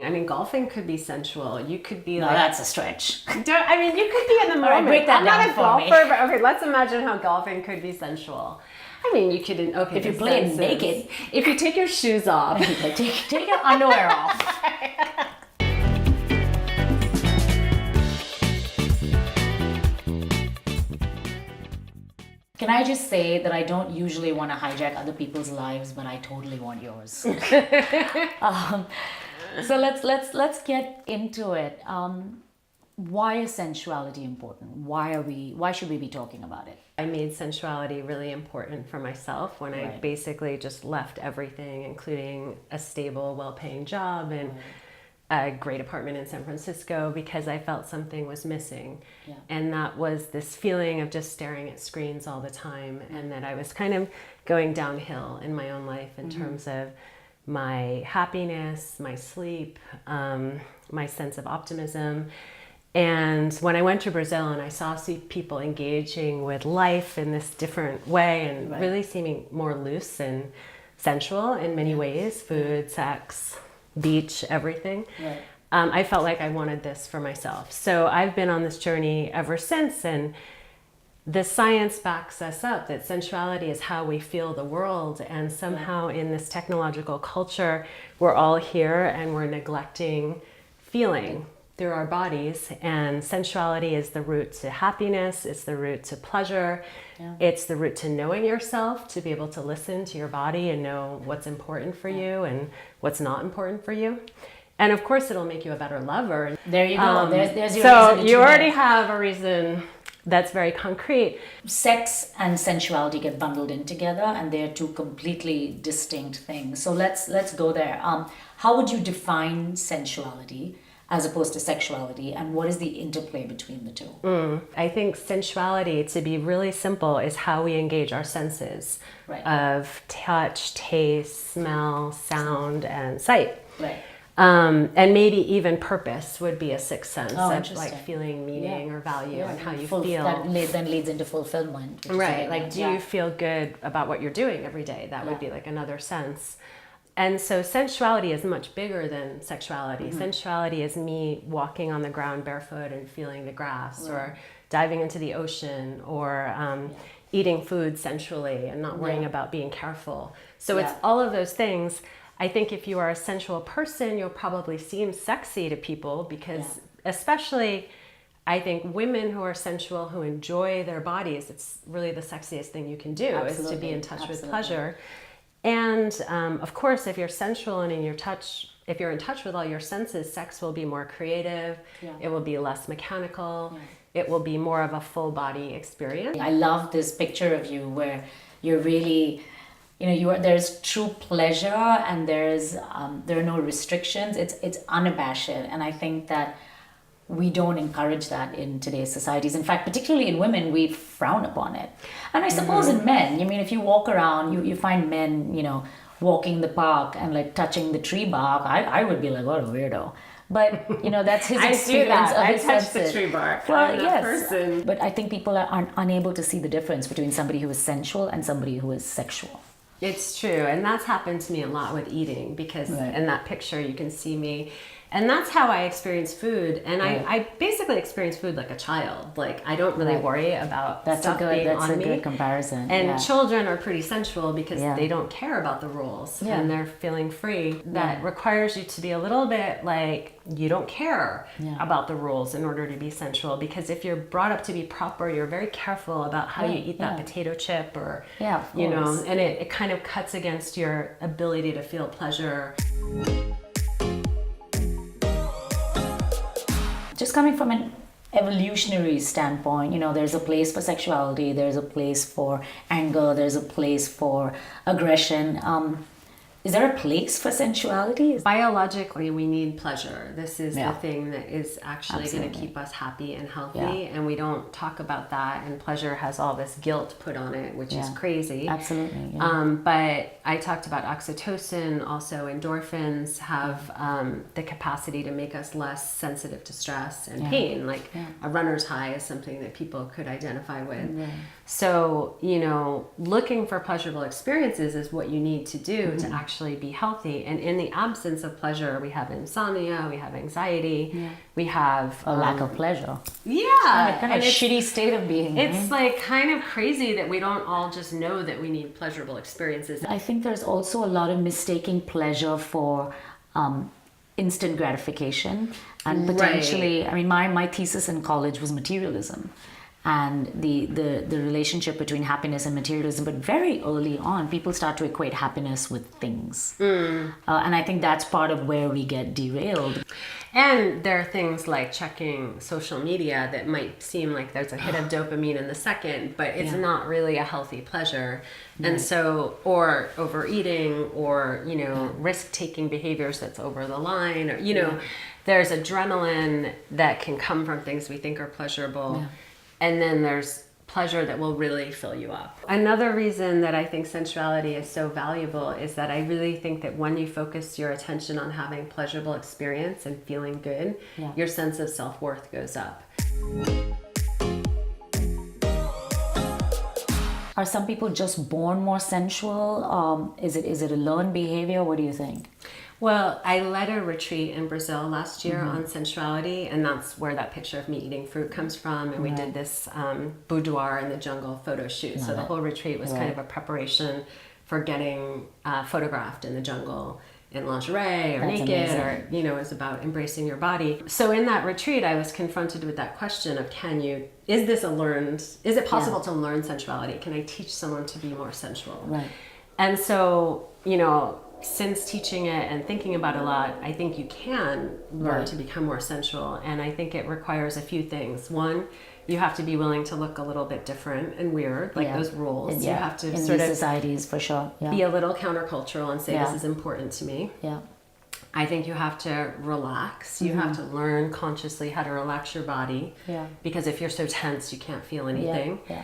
I mean, golfing could be sensual. You could be No, like... that's a stretch. I mean, you could be in the moment. right, break that I'm down not a for me. golfer, but okay, let's imagine how golfing could be sensual. I mean, you could... Okay, If you play it naked. If you take your shoes off. Take your underwear off. Can I just say that I don't usually want to hijack other people's lives, but I totally want yours. So let's get into it. Why is sensuality important? Why should we be talking about it? I made sensuality really important for myself when I basically just left everything, including a stable, well-paying job and a great apartment in San Francisco, because I felt something was missing. Yeah. And that was this feeling of just staring at screens all the time, and that I was kind of going downhill in my own life in terms of my happiness, my sleep, my sense of optimism. And when I went to Brazil and I saw people engaging with life in this different way and really seeming more loose and sensual in many ways, food, sex, beach, everything, I felt like I wanted this for myself. So I've been on this journey ever since, and the science backs us up that sensuality is how we feel the world, and somehow in this technological culture, we're all here and we're neglecting feeling through our bodies, and sensuality is the route to happiness, it's the route to pleasure, it's the route to knowing yourself, to be able to listen to your body and know what's important for you and what's not important for you. And of course it'll make you a better lover. There you go. There's your so reason. You already have a reason that's very concrete. Sex and sensuality get bundled in together, and they're two completely distinct things. So let's go there. How would you define sensuality as opposed to sexuality, and what is the interplay between the two? I think sensuality, to be really simple, is how we engage our senses of touch, taste, smell, sound, and sight. Right. And maybe even purpose would be a sixth sense of like feeling meaning or value and how you feel. That then leads into fulfillment. Right. Like, do you feel good about what you're doing every day? That would be like another sense. And so sensuality is much bigger than sexuality. Sensuality is me walking on the ground barefoot and feeling the grass, or diving into the ocean, or eating food sensually and not worrying about being careful. So it's all of those things. I think if you are a sensual person, you'll probably seem sexy to people, because especially I think women who are sensual, who enjoy their bodies, it's really the sexiest thing you can do is to be in touch with pleasure. And of course, if you're sensual and if you're in touch with all your senses, sex will be more creative. It will be less mechanical. It will be more of a full body experience. I love this picture of you where you're really, there's true pleasure, and there are no restrictions. It's unabashed, and I think that we don't encourage that in today's societies. In fact, particularly in women, we frown upon it. And I suppose in men, if you walk around, you find men, walking the park and like touching the tree bark. I would be like, what a weirdo. But, that's his experience of his I touch the tree bark. Well, I'm that person. But I think people are unable to see the difference between somebody who is sensual and somebody who is sexual. It's true. And that's happened to me a lot with eating, because in that picture you can see me. And that's how I experience food. And I basically experience food like a child. Like, I don't really worry about stuff being on me. That's a good comparison. And children are pretty sensual because they don't care about the rules. And they're feeling free. That requires you to be a little bit like, you don't care about the rules in order to be sensual. Because if you're brought up to be proper, you're very careful about how you eat that potato chip, or, and it kind of cuts against your ability to feel pleasure. Just coming from an evolutionary standpoint, there's a place for sexuality, there's a place for anger, there's a place for aggression. Is there a place for sensuality? Biologically, we need pleasure. This is the thing that is actually going to keep us happy and healthy, and we don't talk about that, and pleasure has all this guilt put on it, which is crazy. Absolutely. But I talked about oxytocin, also endorphins have the capacity to make us less sensitive to stress and pain. Like a runner's high is something that people could identify with. So, looking for pleasurable experiences is what you need to do to actually actually be healthy. And in the absence of pleasure, we have insomnia, we have anxiety, we have a lack of pleasure. Yeah, Kind of a shitty state of being. It's like kind of crazy that we don't all just know that we need pleasurable experiences. I think there's also a lot of mistaking pleasure for instant gratification, and potentially, I mean, my thesis in college was materialism and the relationship between happiness and materialism. But very early on, people start to equate happiness with things. And I think that's part of where we get derailed. And there are things like checking social media that might seem like there's a hit of dopamine in the second, but it's not really a healthy pleasure. And so, or overeating, or, you know, risk-taking behaviors that's over the line, or, you know, there's adrenaline that can come from things we think are pleasurable. And then there's pleasure that will really fill you up. Another reason that I think sensuality is so valuable is that I really think that when you focus your attention on having pleasurable experience and feeling good, your sense of self-worth goes up. Are some people just born more sensual? Is it a learned behavior? What do you think? Well, I led a retreat in Brazil last year on sensuality, and that's where that picture of me eating fruit comes from. And we did this boudoir in the jungle photo shoot. So the whole retreat was kind of a preparation for getting photographed in the jungle in lingerie or naked, amazing. Or, you know, it's about embracing your body. So in that retreat, I was confronted with that question of, is it possible to learn sensuality? Can I teach someone to be more sensual? Right. And so, you know, since teaching it and thinking about it a lot, I think you can learn to become more sensual. And I think it requires a few things. One, you have to be willing to look a little bit different and weird, like those rules. You have to in sort these of societies, for sure. Be a little countercultural and say, this is important to me. Yeah. I think you have to relax. You have to learn consciously how to relax your body. Yeah. Because if you're so tense, you can't feel anything. Yeah.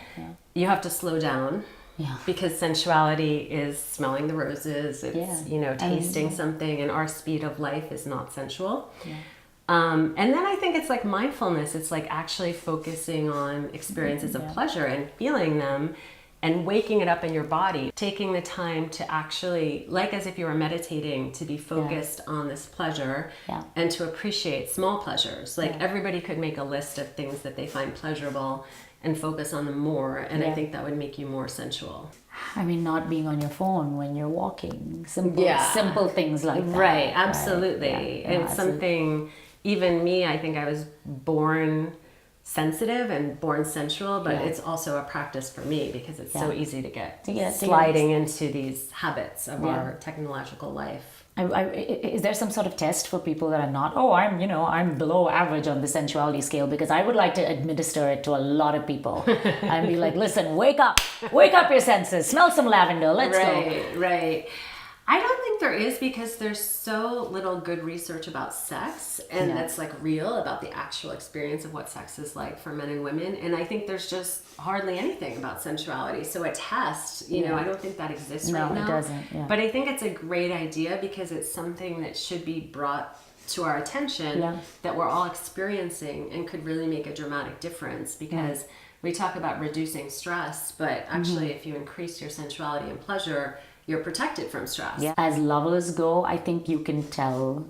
You have to slow down. Yeah. Because sensuality is smelling the roses, it's, you know, tasting something, and our speed of life is not sensual. Yeah. And then I think it's like mindfulness. It's like actually focusing on experiences of pleasure and feeling them and waking it up in your body, taking the time to actually, like as if you were meditating, to be focused on this pleasure and to appreciate small pleasures. Like everybody could make a list of things that they find pleasurable and focus on them more, and I think that would make you more sensual. I mean, not being on your phone when you're walking, simple things like that. Right, absolutely. Right. And it's something, even me, I think I was born sensitive and born sensual, but it's also a practice for me because it's so easy to get sliding into these habits of our technological life. Is there some sort of test for people that are not, I'm below average on the sensuality scale? Because I would like to administer it to a lot of people and be like, listen, wake up your senses, smell some lavender, let's go. Right. I don't think there is, because there's so little good research about sex and that's like real about the actual experience of what sex is like for men and women. And I think there's just hardly anything about sensuality. So a test, you know, I don't think that exists right now. No, it doesn't. Yeah. But I think it's a great idea because it's something that should be brought to our attention that we're all experiencing and could really make a dramatic difference, because we talk about reducing stress, but actually if you increase your sensuality and pleasure, you're protected from stress. Yeah. As lovers go, I think you can tell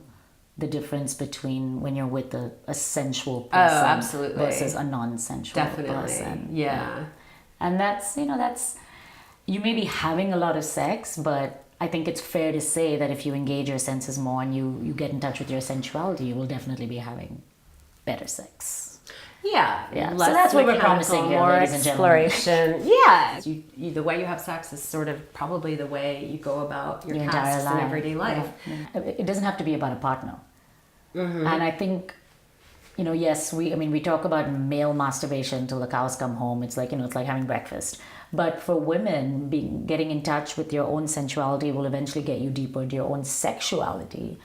the difference between when you're with a sensual person versus a non-sensual person. Yeah. And that's, you may be having a lot of sex, but I think it's fair to say that if you engage your senses more and you get in touch with your sensuality, you will definitely be having better sex. Yeah. So that's what we're promising here, more ladies and gentlemen. Exploration. Yeah. The way you have sex is sort of probably the way you go about your tasks in everyday life. Yeah. It doesn't have to be about a partner. And I think, we talk about male masturbation till the cows come home. It's like, it's like having breakfast. But for women, getting in touch with your own sensuality will eventually get you deeper into your own sexuality.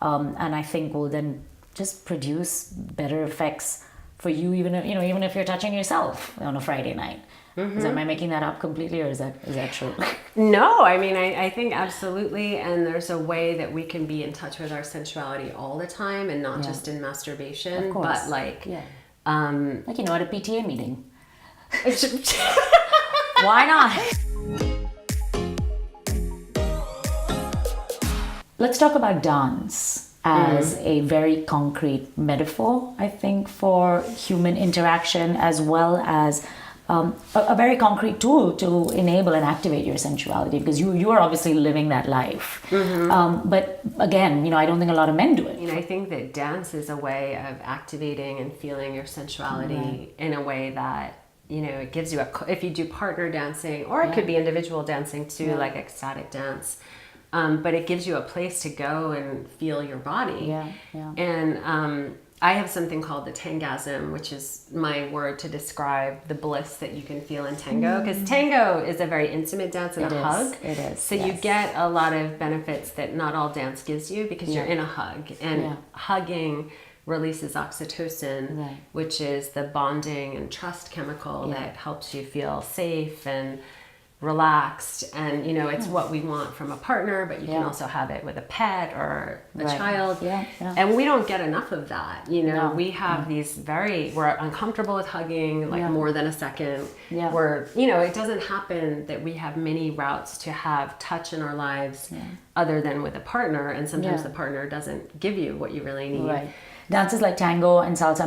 And I think will then just produce better effects for you, even if you're touching yourself on a Friday night. Am I making that up completely, or is that true? No, I think absolutely. And there's a way that we can be in touch with our sensuality all the time, and not just in masturbation, of course. but at a PTA meeting. Why not? let's talk about dance as a very concrete metaphor, I think, for human interaction, as well as a very concrete tool to enable and activate your sensuality, because you are obviously living that life. But again, I don't think a lot of men do it. I think that dance is a way of activating and feeling your sensuality in a way that, it gives you if you do partner dancing, or it could be individual dancing too, like ecstatic dance. But it gives you a place to go and feel your body. And I have something called the tangasm, which is my word to describe the bliss that you can feel in tango. Because tango is a very intimate dance and a hug. It is. So you get a lot of benefits that not all dance gives you, because you're in a hug. And hugging releases oxytocin, which is the bonding and trust chemical that helps you feel safe and relaxed. And it's what we want from a partner, but you can also have it with a pet or a child. And we don't get enough of that. We have these we're uncomfortable with hugging more than a second. We're it doesn't happen that we have many routes to have touch in our lives other than with a partner, and sometimes the partner doesn't give you what you really need. Dances like tango and salsa,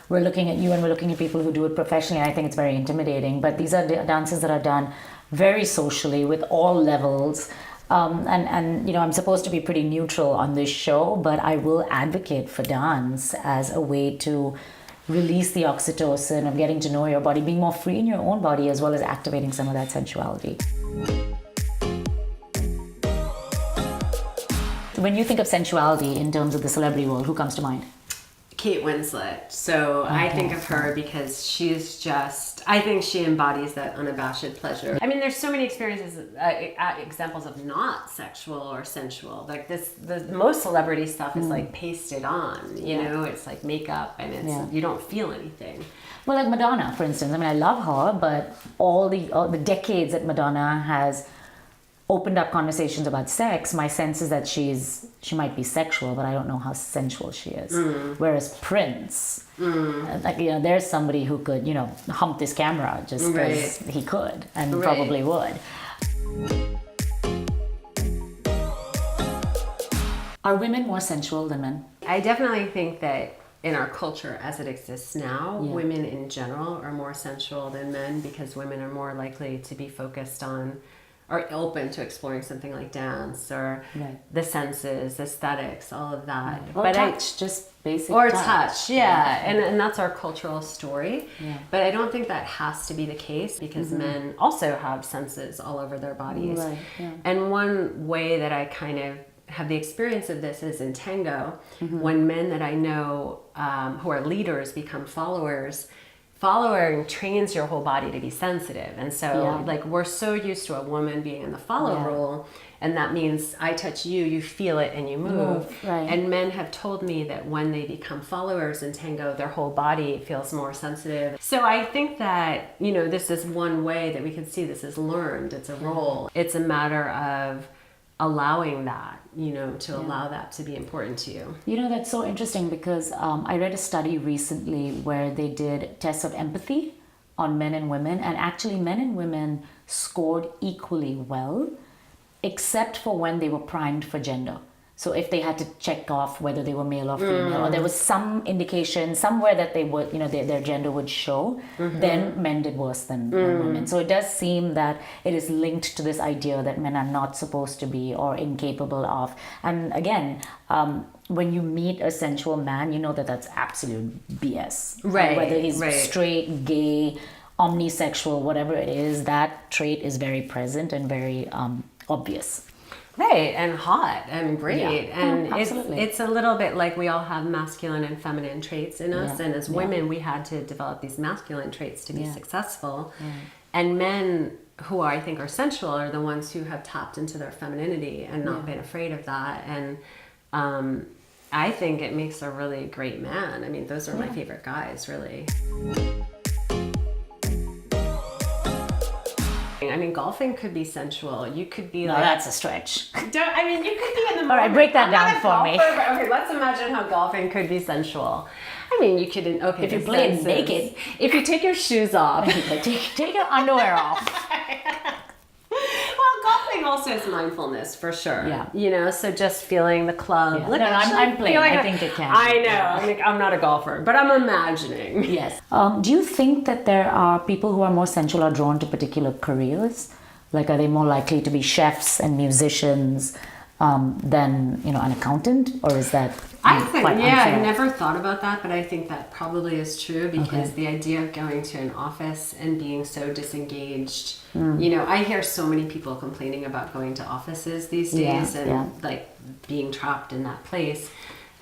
we're looking at you and we're looking at people who do it professionally. I think it's very intimidating, but these are dances that are done very socially with all levels. And I'm supposed to be pretty neutral on this show, but I will advocate for dance as a way to release the oxytocin of getting to know your body, being more free in your own body, as well as activating some of that sensuality. When you think of sensuality in terms of the celebrity world, who comes to mind? Kate Winslet. So I think of her because I think she embodies that unabashed pleasure. There's so many experiences, examples of not sexual or sensual. Like the most celebrity stuff is like pasted on, it's like makeup, and you don't feel anything. Well, like Madonna, for instance. I love her, but all the decades that Madonna has opened up conversations about sex, my sense is that she might be sexual, but I don't know how sensual she is. Whereas Prince, there's somebody who could, hump this camera just because he could and probably would. Are women more sensual than men? I definitely think that in our culture as it exists now, women in general are more sensual than men, because women are more likely to be focused on or open to exploring something like dance or the senses, aesthetics, all of that. Or touch, just basic touch. And that's our cultural story. But I don't think that has to be the case, because men also have senses all over their bodies. And one way that I kind of have the experience of this is in tango, when men that I know who are leaders become followers. Following trains your whole body to be sensitive. And so we're so used to a woman being in the follow role, and that means I touch you, you feel it, and you move. And men have told me that when they become followers in tango, their whole body feels more sensitive. So I think that, this is one way that we can see this is learned. It's a role. It's a matter of allowing that, to allow that to be important to you. That's so interesting, because I read a study recently where they did tests of empathy on men and women, and actually men and women scored equally well, except for when they were primed for gender. So if they had to check off whether they were male or female, or there was some indication somewhere that they would, their gender would show, then men did worse than women. So it does seem that it is linked to this idea that men are not supposed to be or incapable of. And again, when you meet a sensual man, you know that that's absolute BS. Whether he's straight, gay, omnisexual, whatever it is, that trait is very present and very obvious. And hot and great. And absolutely. It's a little bit like we all have masculine and feminine traits in us. And as women, we had to develop these masculine traits to be successful. And men who I think are sensual are the ones who have tapped into their femininity and not been afraid of that. And I think it makes a really great man. Those are my favorite guys, really. Golfing could be sensual. You could be No, that's a stretch. You could be in the moment. All right, break that down for me. Okay, let's imagine how golfing could be sensual. You could, if you play it naked. If you take your shoes off. take your underwear off. Well, golfing accounting also is mindfulness for sure. Yeah. You know, so just feeling the club. Yeah. Look, No, I'm playing. I feeling think it can. I know. Yeah. I'm like, I'm not a golfer, but I'm imagining. Yes. Do you think that there are people who are more sensual or drawn to particular careers? Like, are they more likely to be chefs and musicians than, you know, an accountant? Or is that I think, quite yeah, unfair? I never thought about that, but I think that probably is true because the idea of going to an office and being so disengaged, you know, I hear so many people complaining about going to offices these days and like being trapped in that place.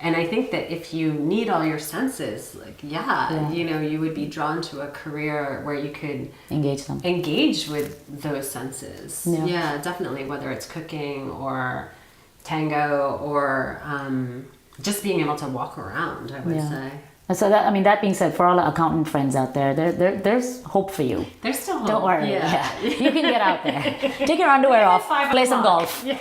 And I think that if you need all your senses, like, you know, you would be drawn to a career where you could engage with those senses. Yeah, definitely, whether it's cooking or tango or just being able to walk around, I would say. And so that, I mean, that being said, for all the accountant friends out there, there's hope for you. There's still hope. Don't worry. Yeah. You can get out there. Take your underwear off. Play some golf. Yeah.